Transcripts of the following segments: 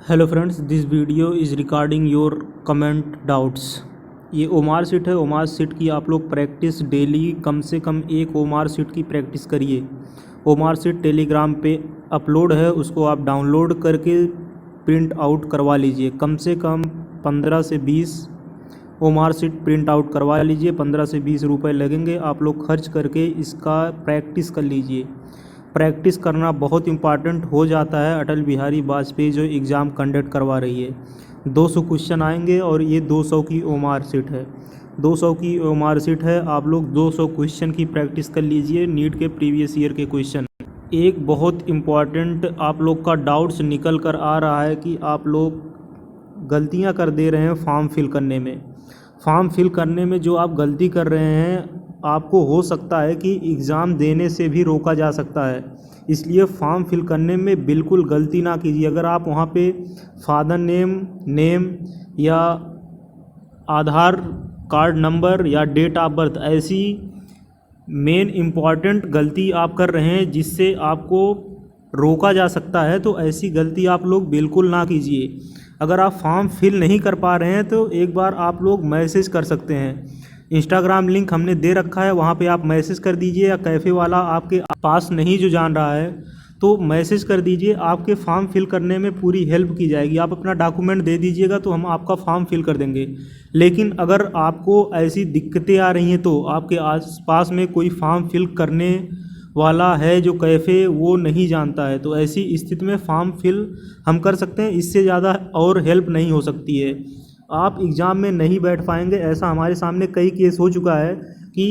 Hello friends, this video is regarding your comment doubts. ये OMR seat है। OMR seat की आप लोग प्रैक्टिस डेली कम से कम एक ओमार सीट की प्रैक्टिस करिए। ओमार सीट टेलीग्राम पे अपलोड है, उसको आप डाउनलोड करके प्रिंट आउट करवा लीजिए। कम से कम 15 से 20 ओमार सीट प्रिंट आउट करवा लीजिए। 15 से 20 रुपए लगेंगे, आप लोग खर्च करके इसका प्रैक्टिस कर लीजिए। प्रैक्टिस करना बहुत इम्पॉर्टेंट हो जाता है। अटल बिहारी वाजपेयी जो एग्ज़ाम कंडक्ट करवा रही है, 200 क्वेश्चन आएंगे और ये 200 की ओमार सीट है। 200 की ओमार सीट है, आप लोग 200 क्वेश्चन की प्रैक्टिस कर लीजिए। नीट के प्रीवियस ईयर के क्वेश्चन। एक बहुत इम्पॉर्टेंट आप लोग का डाउट्स निकल कर आ रहा है कि आप लोग गलतियां कर दे रहे हैं फॉर्म फिल करने में। फॉर्म फिल करने में जो आप गलती कर रहे हैं, आपको हो सकता है कि एग्ज़ाम देने से भी रोका जा सकता है। इसलिए फॉर्म फिल करने में बिल्कुल गलती ना कीजिए। अगर आप वहाँ पे फादर नेम या आधार कार्ड नंबर या डेट ऑफ बर्थ ऐसी मेन इम्पॉर्टेंट गलती आप कर रहे हैं जिससे आपको रोका जा सकता है, तो ऐसी गलती आप लोग बिल्कुल ना कीजिए। अगर आप फॉर्म फिल नहीं कर पा रहे हैं तो एक बार आप लोग मैसेज कर सकते हैं। इंस्टाग्राम लिंक हमने दे रखा है, वहाँ पे आप मैसेज कर दीजिए। या कैफ़े वाला आपके पास नहीं जो जान रहा है तो मैसेज कर दीजिए, आपके फॉर्म फिल करने में पूरी हेल्प की जाएगी। आप अपना डॉक्यूमेंट दे दीजिएगा तो हम आपका फॉर्म फिल कर देंगे। लेकिन अगर आपको ऐसी दिक्कतें आ रही हैं तो आपके आसपास में कोई फॉर्म फिल करने वाला है जो कैफ़े वो नहीं जानता है, तो ऐसी स्थिति में फॉर्म फिल हम कर सकते हैं। इससे ज़्यादा और हेल्प नहीं हो सकती है। आप एग्ज़ाम में नहीं बैठ पाएंगे। ऐसा हमारे सामने कई केस हो चुका है कि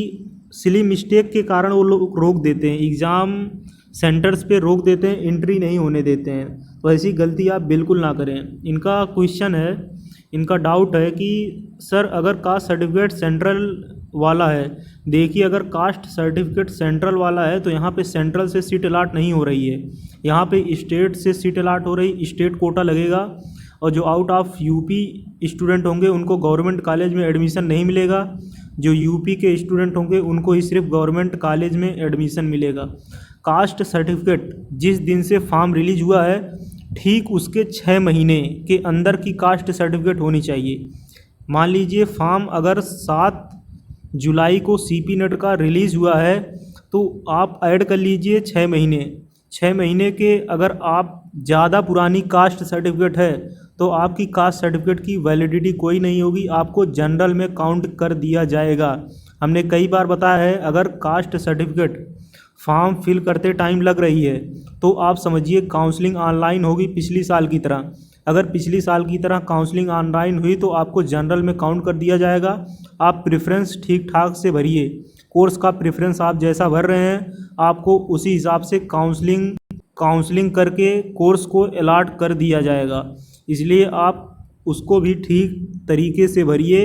सिली मिस्टेक के कारण वो लोग रोक देते हैं, एग्ज़ाम सेंटर्स पे रोक देते हैं, एंट्री नहीं होने देते हैं। तो ऐसी गलती आप बिल्कुल ना करें। इनका क्वेश्चन है, इनका डाउट है कि सर अगर कास्ट सर्टिफिकेट सेंट्रल वाला है, देखिए अगर कास्ट सर्टिफिकेट सेंट्रल वाला है तो यहाँ पे सेंट्रल से सीट अलाट नहीं हो रही है, यहाँ पे स्टेट से सीट अलाट हो रही। स्टेट कोटा लगेगा और जो आउट ऑफ यूपी स्टूडेंट होंगे उनको गवर्नमेंट कॉलेज में एडमिशन नहीं मिलेगा। जो यूपी के स्टूडेंट होंगे उनको ही सिर्फ गवर्नमेंट कॉलेज में एडमिशन मिलेगा। कास्ट सर्टिफिकेट जिस दिन से फॉर्म रिलीज हुआ है ठीक उसके 6 महीने के अंदर की कास्ट सर्टिफिकेट होनी चाहिए। मान लीजिए फॉर्म अगर 7 जुलाई को सीपी नेट का रिलीज़ हुआ है तो आप ऐड कर लीजिए 6 महीने। 6 महीने के अगर आप ज़्यादा पुरानी कास्ट सर्टिफिकेट है तो आपकी कास्ट सर्टिफिकेट की वैलिडिटी कोई नहीं होगी, आपको जनरल में काउंट कर दिया जाएगा। हमने कई बार बताया है, अगर कास्ट सर्टिफिकेट फॉर्म फिल करते टाइम लग रही है तो आप समझिए काउंसलिंग ऑनलाइन होगी पिछली साल की तरह। अगर पिछली साल की तरह काउंसलिंग ऑनलाइन हुई तो आपको जनरल में काउंट कर दिया जाएगा। आप प्रेफरेंस ठीक ठाक से भरिए। कोर्स का प्रेफरेंस आप जैसा भर रहे हैं आपको उसी हिसाब से काउंसलिंग करके कोर्स को अलाट कर दिया जाएगा। इसलिए आप उसको भी ठीक तरीके से भरिए,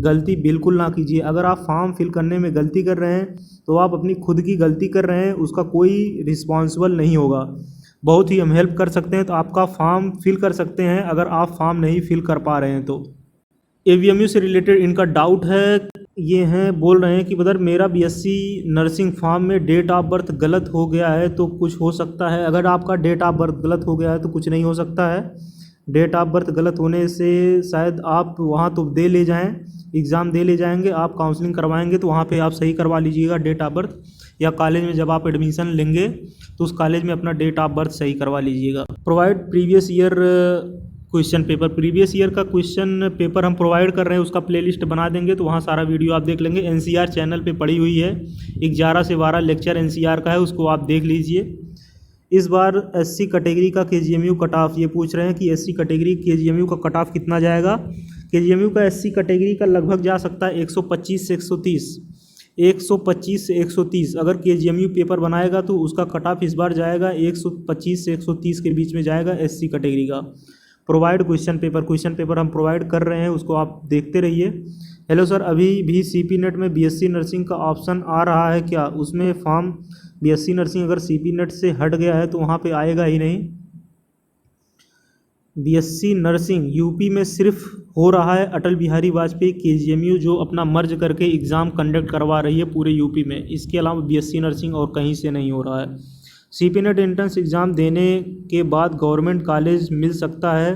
गलती बिल्कुल ना कीजिए। अगर आप फॉर्म फिल करने में गलती कर रहे हैं तो आप अपनी खुद की गलती कर रहे हैं, उसका कोई रिस्पॉन्सिबल नहीं होगा। बहुत ही हम हेल्प कर सकते हैं तो आपका फॉर्म फिल कर सकते हैं अगर आप फॉर्म नहीं फिल कर पा रहे हैं तो। एवीएमयू से रिलेटेड इनका डाउट है, ये हैं बोल रहे हैं कि ब्रदर मेरा बीएससी नर्सिंग फॉर्म में डेट ऑफ बर्थ गलत हो गया है तो कुछ हो सकता है? अगर आपका डेट ऑफ बर्थ गलत हो गया है तो कुछ नहीं हो सकता है। डेट ऑफ बर्थ गलत होने से शायद आप वहाँ तो दे ले जाएं, एग्ज़ाम दे ले जाएंगे, आप काउंसलिंग करवाएंगे तो वहाँ पे आप सही करवा लीजिएगा डेट ऑफ बर्थ। या कॉलेज में जब आप एडमिशन लेंगे तो उस कॉलेज में अपना डेट ऑफ बर्थ सही करवा लीजिएगा। Provide previous year question paper. Previous year का क्वेश्चन पेपर हम प्रोवाइड कर रहे हैं, उसका प्लेलिस्ट बना देंगे तो वहाँ सारा वीडियो आप देख लेंगे। एनसीआर चैनल पे पड़ी हुई है, 11 से 12 लेक्चर एनसीआर का है, उसको आप देख लीजिए। इस बार एससी कैटेगरी का केजीएमयू कट ऑफ, ये पूछ रहे हैं कि एससी कैटेगरी केजीएमयू का कट ऑफ कितना जाएगा। केजीएमयू का एससी कैटेगरी का लगभग जा सकता है 125 से 130, 125 से 130। अगर केजीएमयू पेपर बनाएगा तो उसका कट ऑफ इस बार जाएगा 125 से 130 के बीच में जाएगा एससी कैटेगरी का। प्रोवाइड क्वेश्चन पेपर हम प्रोवाइड कर रहे हैं, उसको आप देखते रहिए। हेलो सर, अभी भी सीपी नेट में बीएससी नर्सिंग का ऑप्शन आ रहा है क्या? उसमें फॉर्म बीएससी नर्सिंग अगर सीपी नेट से हट गया है तो वहाँ पे आएगा ही नहीं। बीएससी नर्सिंग यूपी में सिर्फ हो रहा है अटल बिहारी वाजपेयी केजीएमयू जो अपना मर्ज करके एग्ज़ाम कंडक्ट करवा रही है पूरे यूपी में। इसके अलावा बीएससी नर्सिंग और कहीं से नहीं हो रहा है। सीपी नेट एंट्रेंस एग्ज़ाम देने के बाद गवर्नमेंट कॉलेज मिल सकता है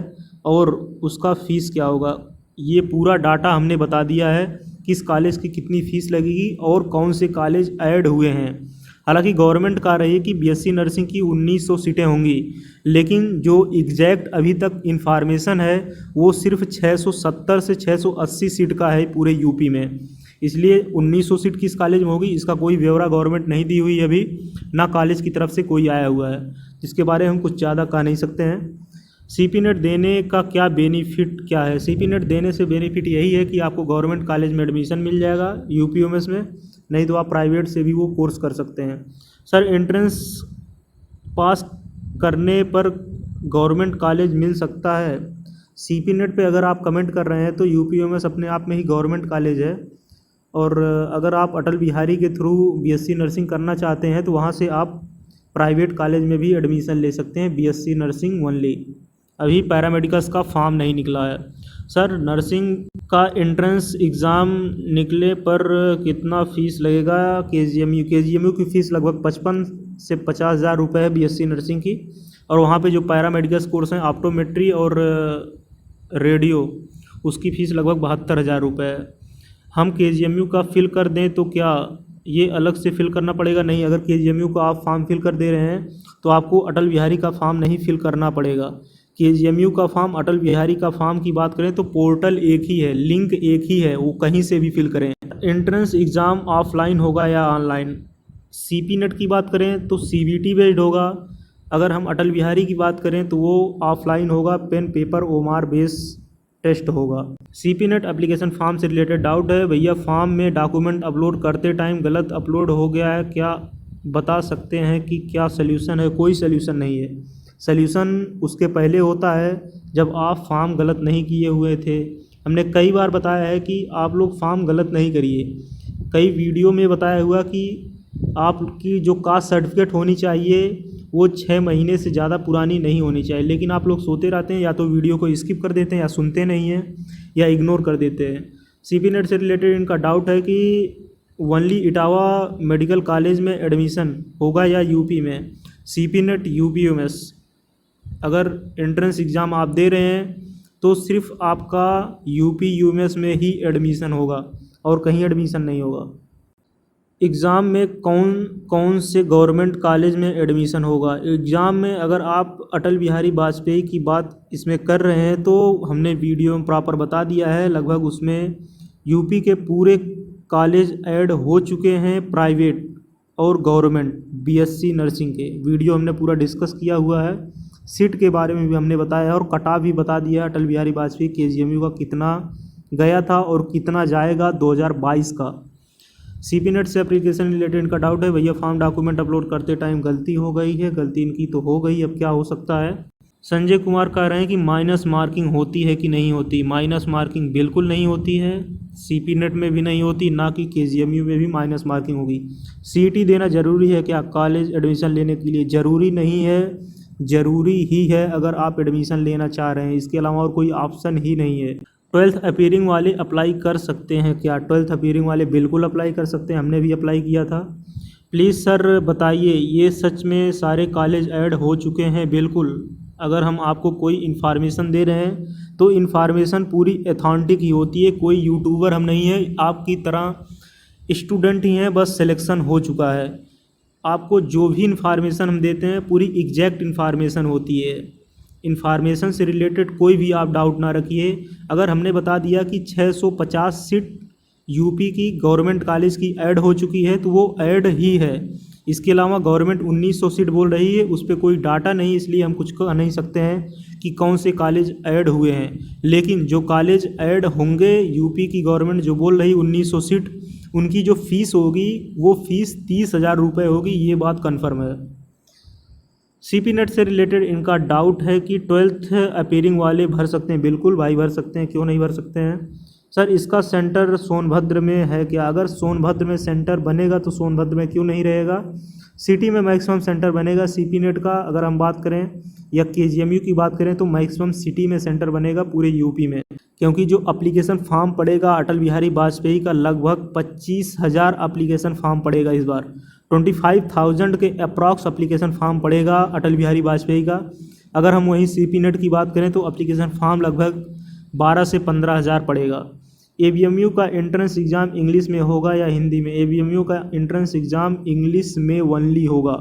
और उसका फ़ीस क्या होगा। ये पूरा डाटा हमने बता दिया है, किस कॉलेज की कितनी फ़ीस लगेगी और कौन से कॉलेज ऐड हुए हैं। हालांकि गवर्नमेंट कह रही है कि बीएससी नर्सिंग की 1900 सीटें होंगी, लेकिन जो एग्जैक्ट अभी तक इन्फॉर्मेशन है वो सिर्फ 670 से 680 सीट का है पूरे यूपी में। इसलिए 1900 सीट किस कॉलेज में होगी इसका कोई ब्यौरा गवर्नमेंट नहीं दी हुई अभी, ना कॉलेज की तरफ से कोई आया हुआ है, जिसके बारे में हम कुछ ज़्यादा कह नहीं सकते हैं। सीपी नेट देने का क्या बेनिफिट क्या है। सीपी नेट देने से बेनिफिट यही है कि आपको गवर्नमेंट कॉलेज में एडमिशन मिल जाएगा यूपीएमएस में, नहीं तो आप प्राइवेट से भी वो कोर्स कर सकते हैं। सर एंट्रेंस पास करने पर गवर्नमेंट कॉलेज मिल सकता है। सीपी नेट पे अगर आप कमेंट कर रहे हैं तो यूपीएमएस अपने आप में ही गवर्नमेंट कॉलेज है, और अगर आप अटल बिहारी के थ्रू बीएससी नर्सिंग करना चाहते हैं तो वहाँ से आप प्राइवेट कॉलेज में भी एडमिशन ले सकते हैं बीएससी नर्सिंग ओनली। अभी पैरामेडिकल्स का फॉर्म नहीं निकला है। सर नर्सिंग का एंट्रेंस एग्ज़ाम निकले पर कितना फ़ीस लगेगा। केजीएमयू की फ़ीस लगभग 55 से 50,000 रुपये है बीएससी नर्सिंग की, और वहाँ पे जो पैरामेडिकल्स कोर्स हैं ऑप्टोमेट्री और रेडियो, उसकी फ़ीस लगभग 72,000 रुपये है। हम केजीएमयू का फिल कर दें तो क्या ये अलग से फिल करना पड़ेगा। नहीं, अगर केजीएमयू का आप फॉर्म फिल कर दे रहे हैं तो आपको अटल बिहारी का फॉर्म नहीं फिल करना पड़ेगा। केजीएमयू का फॉर्म, अटल बिहारी का फॉर्म की बात करें तो पोर्टल एक ही है, लिंक एक ही है, वो कहीं से भी फिल करें। एंट्रेंस एग्ज़ाम ऑफलाइन होगा या ऑनलाइन। सीपी नेट की बात करें तो सीबीटी बेस्ड होगा। अगर हम अटल बिहारी की बात करें तो वो ऑफलाइन होगा, pen paper OMR base test होगा। सीपी नेट एप्लीकेशन फॉर्म से रिलेटेड डाउट है भैया, फॉर्म में डॉक्यूमेंट अपलोड करते टाइम गलत अपलोड हो गया है, क्या बता सकते हैं कि क्या सल्यूशन है। कोई सल्यूशन नहीं है, सल्यूशन उसके पहले होता है जब आप फॉर्म गलत नहीं किए हुए थे। हमने कई बार बताया है कि आप लोग फॉर्म गलत नहीं करिए, कई वीडियो में बताया हुआ कि आपकी जो कास्ट सर्टिफिकेट होनी चाहिए वो 6 महीने से ज़्यादा पुरानी नहीं होनी चाहिए, लेकिन आप लोग सोते रहते हैं, या तो वीडियो को स्किप कर देते हैं, या सुनते नहीं हैं, या इग्नोर कर देते हैं। सीपी नेट से रिलेटेड इनका डाउट है कि ओनली इटावा मेडिकल कॉलेज में एडमिशन होगा या यूपी में। सीपी नेट यूपीएमएस अगर एंट्रेंस एग्ज़ाम आप दे रहे हैं तो सिर्फ आपका यूपीएमएस में ही एडमिशन होगा और कहीं एडमिशन नहीं होगा। एग्ज़ाम में कौन कौन से गवर्नमेंट कॉलेज में एडमिशन होगा। एग्ज़ाम में अगर आप अटल बिहारी वाजपेयी की बात इसमें कर रहे हैं तो हमने वीडियो में प्रॉपर बता दिया है, लगभग उसमें यूपी के पूरे कॉलेज ऐड हो चुके हैं, प्राइवेट और गवर्नमेंट बीएससी नर्सिंग के वीडियो हमने पूरा डिस्कस किया हुआ है। सीट के बारे में भी हमने बताया और कट ऑफ भी बता दिया अटल बिहारी वाजपेयी केजीएमयू का कितना गया था और कितना जाएगा 2022 का। सीपी नेट से एप्लीकेशन रिलेटेड इनका डाउट है भैया, फॉर्म डॉक्यूमेंट अपलोड करते टाइम गलती हो गई है। गलती इनकी तो हो गई, अब क्या हो सकता है। संजय कुमार कह रहे हैं कि माइनस मार्किंग होती है कि नहीं होती। माइनस मार्किंग बिल्कुल नहीं होती है, सीपी नेट में भी नहीं होती, ना कि केजीएमयू में भी माइनस मार्किंग होगी। सीईटी देना ज़रूरी है क्या कॉलेज एडमिशन लेने के लिए। ज़रूरी नहीं है, ज़रूरी ही है अगर आप एडमिशन लेना चाह रहे हैं, इसके अलावा और कोई ऑप्शन ही नहीं है। 12th अपीयरिंग वाले अप्लाई कर सकते हैं क्या। 12th अपीयरिंग वाले बिल्कुल अप्लाई कर सकते हैं, हमने भी अप्लाई किया था। प्लीज़ सर बताइए, ये सच में सारे कॉलेज ऐड हो चुके हैं। बिल्कुल, अगर हम आपको कोई इन्फॉर्मेशन दे रहे हैं तो इन्फॉर्मेशन पूरी ऑथेंटिक ही होती है। कोई यूट्यूबर हम नहीं है, आपकी तरह स्टूडेंट ही हैं, बस सिलेक्शन हो चुका है। आपको जो भी इन्फॉर्मेशन हम देते हैं पूरी एग्जैक्ट इन्फॉर्मेशन होती है। इन्फॉर्मेशन से रिलेटेड कोई भी आप डाउट ना रखिए। अगर हमने बता दिया कि 650 सीट यूपी की गवर्नमेंट कॉलेज की ऐड हो चुकी है तो वो ऐड ही है। इसके अलावा गवर्नमेंट 1900 सीट बोल रही है, उस पर कोई डाटा नहीं, इसलिए हम कुछ कह नहीं सकते हैं कि कौन से कॉलेज ऐड हुए हैं। लेकिन जो कॉलेज ऐड होंगे, यूपी की गवर्नमेंट जो बोल रही 1900 सीट, उनकी जो फ़ीस होगी वो फ़ीस 30,000 रुपये होगी, ये बात कन्फर्म है। सीपी नेट से रिलेटेड इनका डाउट है कि 12th अपीयरिंग वाले भर सकते हैं। बिल्कुल भाई भर सकते हैं, क्यों नहीं भर सकते हैं। सर इसका सेंटर सोनभद्र में है क्या। अगर सोनभद्र में सेंटर बनेगा तो सोनभद्र में क्यों नहीं रहेगा। सिटी में मैक्सिमम सेंटर बनेगा सीपी नेट का। अगर हम बात करें या केजीएमयू की बात करें तो मैक्सिमम सिटी में सेंटर बनेगा पूरे यूपी में, क्योंकि जो एप्लीकेशन फॉर्म पड़ेगा अटल बिहारी वाजपेयी का लगभग 25,000 एप्लीकेशन फॉर्म पड़ेगा इस बार। 25,000 के अप्रॉक्स एप्लीकेशन फॉर्म पड़ेगा अटल बिहारी वाजपेयी का। अगर हम वहीं CP नेट की बात करें तो एप्लीकेशन फॉर्म लगभग 12 से 15,000 पड़ेगा। ABMU का एंट्रेंस एग्ज़ाम इंग्लिश में होगा या हिंदी में? ABMU का एंट्रेंस एग्ज़ाम इंग्लिश में ओनली होगा।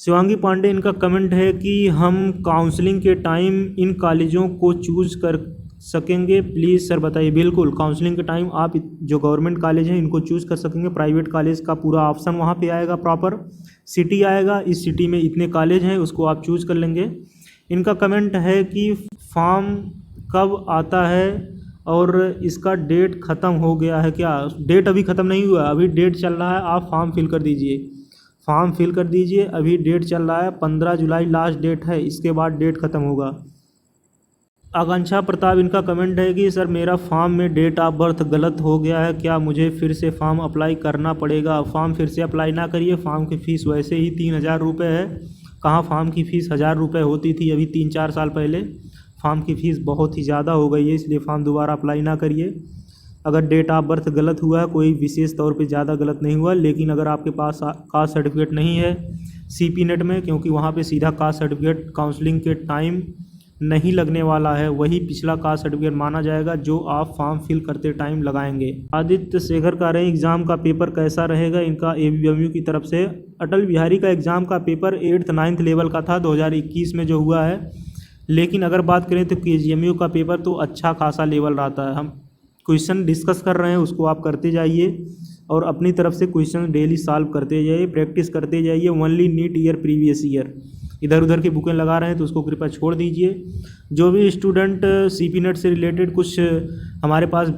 शिवांगी पांडे, इनका कमेंट है कि हम काउंसलिंग के टाइम इन कॉलेजों को चूज कर सकेंगे, प्लीज़ सर बताइए। बिल्कुल, काउंसलिंग के टाइम आप जो गवर्नमेंट कॉलेज हैं इनको चूज़ कर सकेंगे। प्राइवेट कॉलेज का पूरा ऑप्शन वहाँ पे आएगा, प्रॉपर सिटी आएगा, इस सिटी में इतने कॉलेज हैं, उसको आप चूज़ कर लेंगे। इनका कमेंट है कि फॉर्म कब आता है और इसका डेट ख़त्म हो गया है क्या? डेट अभी ख़त्म नहीं हुआ, अभी डेट चल रहा है। आप फॉर्म फिल कर दीजिए, फॉर्म फिल कर दीजिए, अभी डेट चल रहा है। 15 जुलाई लास्ट डेट है, इसके बाद डेट ख़त्म होगा। आकांक्षा प्रताप, इनका कमेंट है कि सर मेरा फॉर्म में डेट ऑफ बर्थ गलत हो गया है, क्या मुझे फिर से फॉर्म अप्लाई करना पड़ेगा? फॉर्म फिर से अप्लाई ना करिए, फॉर्म की फ़ीस वैसे ही 3,000 रुपये है। कहाँ फॉर्म की फ़ीस 1,000 रुपये होती थी अभी 3-4 साल पहले? फॉर्म की फ़ीस बहुत ही ज़्यादा हो गई है, इसलिए फॉर्म दोबारा अप्लाई ना करिए। अगर डेट ऑफ बर्थ गलत हुआ है, कोई विशेष तौर पे ज़्यादा गलत नहीं हुआ, लेकिन अगर आपके पास कास्ट सर्टिफिकेट नहीं है CP नेट में, क्योंकि वहाँ पे सीधा कास्ट सर्टिफिकेट काउंसलिंग के टाइम नहीं लगने वाला है, वही पिछला कास्ट सर्टिफिकेट माना जाएगा जो आप फॉर्म फिल करते टाइम लगाएंगे। आदित्य शेखर कह रहे हैं एग्ज़ाम का पेपर कैसा रहेगा? इनका ABMU की तरफ से अटल बिहारी का एग्ज़ाम का पेपर 8th 9th लेवल का था 2021 में जो हुआ है, लेकिन अगर बात करें तो KGMU का पेपर तो अच्छा खासा लेवल रहता है। हम क्वेश्चन डिस्कस कर रहे हैं, उसको आप करते जाइए और अपनी तरफ से क्वेश्चन डेली सॉल्व करते जाइए, प्रैक्टिस करते जाइए। Only NEET year previous year, इधर उधर की बुकें लगा रहे हैं तो उसको कृपया छोड़ दीजिए। जो भी स्टूडेंट CP नेट से रिलेटेड कुछ हमारे पास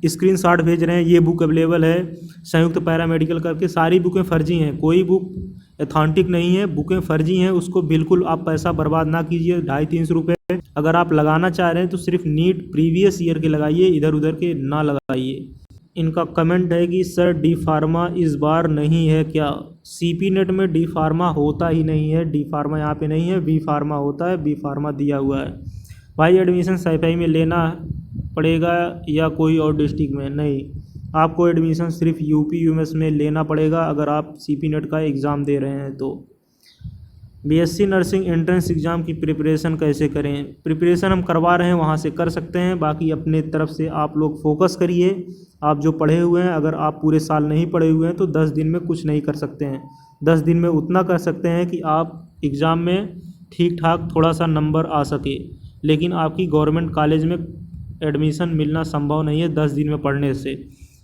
स्क्रीनशॉट भेज रहे हैं, ये बुक अवेलेबल है संयुक्त पैरामेडिकल करके, सारी बुकें फर्जी हैं, कोई बुक अथॉन्टिक नहीं है, बुकें फर्जी हैं। उसको बिल्कुल आप पैसा बर्बाद ना कीजिए, 250-300 रुपये अगर आप लगाना चाह रहे हैं तो सिर्फ नीट प्रीवियस ईयर के लगाइए, इधर उधर के ना लगाइए। इनका कमेंट है कि सर डी फार्मा इस बार नहीं है क्या? CP नेट में डी फार्मा होता ही नहीं है, डी फार्मा यहाँ पे नहीं है, बी फार्मा होता है, बी फार्मा दिया हुआ है। भाई एडमिशन सैफई में लेना पड़ेगा या कोई और डिस्ट्रिक्ट में? नहीं, आपको एडमिशन सिर्फ UP UMS में लेना पड़ेगा अगर आप CP नेट का एग्ज़ाम दे रहे हैं तो। BSc नर्सिंग एंट्रेंस एग्ज़ाम की प्रिपरेशन कैसे करें? प्रिपरेशन हम करवा रहे हैं, वहाँ से कर सकते हैं, बाकी अपने तरफ से आप लोग फोकस करिए। आप जो पढ़े हुए हैं, अगर आप पूरे साल नहीं पढ़े हुए हैं तो 10 दिन में कुछ नहीं कर सकते हैं। 10 दिन में उतना कर सकते हैं कि आप एग्ज़ाम में ठीक ठाक थोड़ा सा नंबर आ सके, लेकिन आपकी गवर्नमेंट कॉलेज में एडमिशन मिलना संभव नहीं है 10 दिन में पढ़ने से।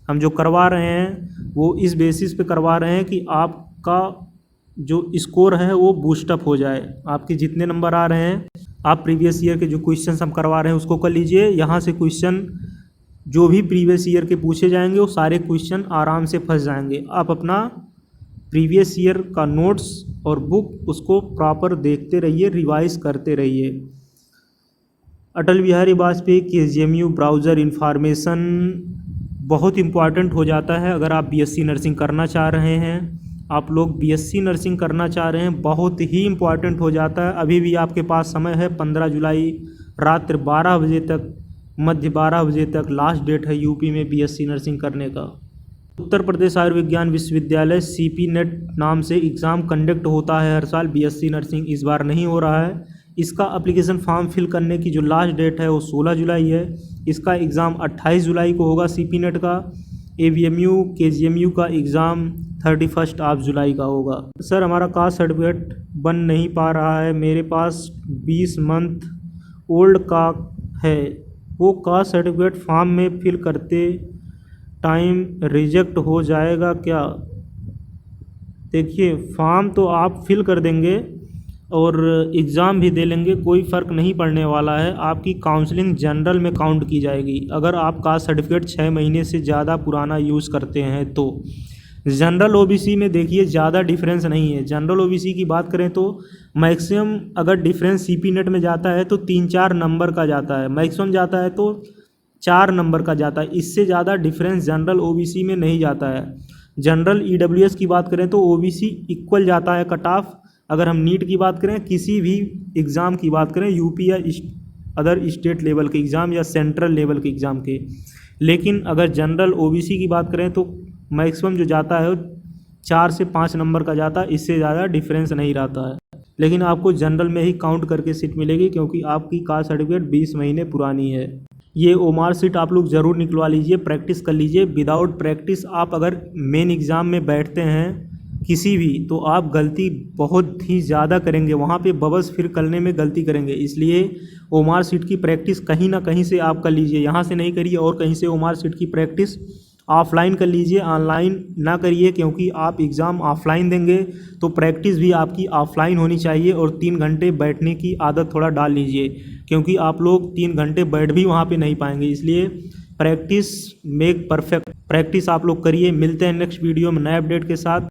हम जो करवा रहे हैं वो इस बेसिस पे करवा रहे हैं कि आपका जो स्कोर है वो बूस्टअप हो जाए। आपके जितने नंबर आ रहे हैं, आप प्रीवियस ईयर के जो क्वेश्चन हम करवा रहे हैं उसको कर लीजिए। यहाँ से क्वेश्चन जो भी प्रीवियस ईयर के पूछे जाएंगे वो सारे क्वेश्चन आराम से फंस जाएंगे। आप अपना प्रीवियस ईयर का नोट्स और बुक उसको प्रॉपर देखते रहिए, रिवाइज करते रहिए। Atal Bihari Vajpayee KGMU browser information बहुत इम्पॉर्टेंट हो जाता है अगर आप BSc नर्सिंग करना चाह रहे हैं। आप लोग BSc नर्सिंग करना चाह रहे हैं, बहुत ही इम्पॉर्टेंट हो जाता है। अभी भी आपके पास समय है, 15 जुलाई रात्र 12 बजे तक, मध्य 12 बजे तक लास्ट डेट है UP में BSc नर्सिंग करने का। उत्तर प्रदेश आयुर्विज्ञान विश्वविद्यालय CP नेट नाम से एग्ज़ाम कंडक्ट होता है हर साल। BSc नर्सिंग इस बार नहीं हो रहा है। इसका एप्लीकेशन फॉर्म फिल करने की जो लास्ट डेट है वो 16 जुलाई है। इसका एग्ज़ाम 28 जुलाई को होगा CP नेट का। ABMU KGMU का एग्ज़ाम 31 ऑफ जुलाई का होगा। सर हमारा कास्ट सर्टिफिकेट बन नहीं पा रहा है, मेरे पास 20 मंथ ओल्ड का है, वो कास्ट सर्टिफिकेट फॉर्म में फिल करते टाइम रिजेक्ट हो जाएगा क्या? देखिए, फॉर्म तो आप फिल कर देंगे और एग्ज़ाम भी दे लेंगे, कोई फ़र्क नहीं पड़ने वाला है। आपकी काउंसलिंग जनरल में काउंट की जाएगी अगर आप कास्ट सर्टिफिकेट 6 महीने से ज़्यादा पुराना यूज़ करते हैं तो। जनरल OBC में देखिए ज़्यादा डिफरेंस नहीं है। जनरल OBC की बात करें तो मैक्सिमम अगर डिफरेंस CP नेट में जाता है तो 3-4 नंबर का जाता है, मैक्सिमम जाता है तो 4 नंबर का जाता है, इससे ज़्यादा डिफरेंस जनरल OBC में नहीं जाता है। जनरल EWS की बात करें तो OBC इक्वल जाता है कट ऑफ। अगर हम नीट की बात करें, किसी भी एग्ज़ाम की बात करें, UP या अदर स्टेट लेवल के एग्ज़ाम या सेंट्रल लेवल के एग्ज़ाम के, लेकिन अगर जनरल OBC की बात करें तो मैक्सिमम जो जाता है 4 से 5 नंबर का जाता है, इससे ज़्यादा डिफरेंस नहीं रहता है। लेकिन आपको जनरल में ही काउंट करके सीट मिलेगी, क्योंकि आपकी कास्ट सर्टिफिकेट 20 महीने पुरानी है। ये ओमार सीट आप लोग ज़रूर निकलवा लीजिए, प्रैक्टिस कर लीजिए। विदाउट प्रैक्टिस आप अगर मेन एग्ज़ाम में बैठते हैं किसी भी, तो आप गलती बहुत ही ज़्यादा करेंगे, वहाँ पे बबल्स फिल करने में गलती करेंगे। इसलिए ओमार सीट की प्रैक्टिस कहीं ना कहीं से आप कर लीजिए, यहाँ से नहीं करिए और कहीं से ओमार सीट की प्रैक्टिस ऑफलाइन कर लीजिए, ऑनलाइन ना करिए, क्योंकि आप एग्ज़ाम ऑफलाइन देंगे तो प्रैक्टिस भी आपकी ऑफलाइन होनी चाहिए। और 3 घंटे बैठने की आदत थोड़ा डाल लीजिए, क्योंकि आप लोग 3 घंटे बैठ भी वहाँ पे नहीं पाएंगे। इसलिए प्रैक्टिस मेक परफेक्ट, प्रैक्टिस आप लोग करिए। मिलते हैं नेक्स्ट वीडियो में नए अपडेट के साथ।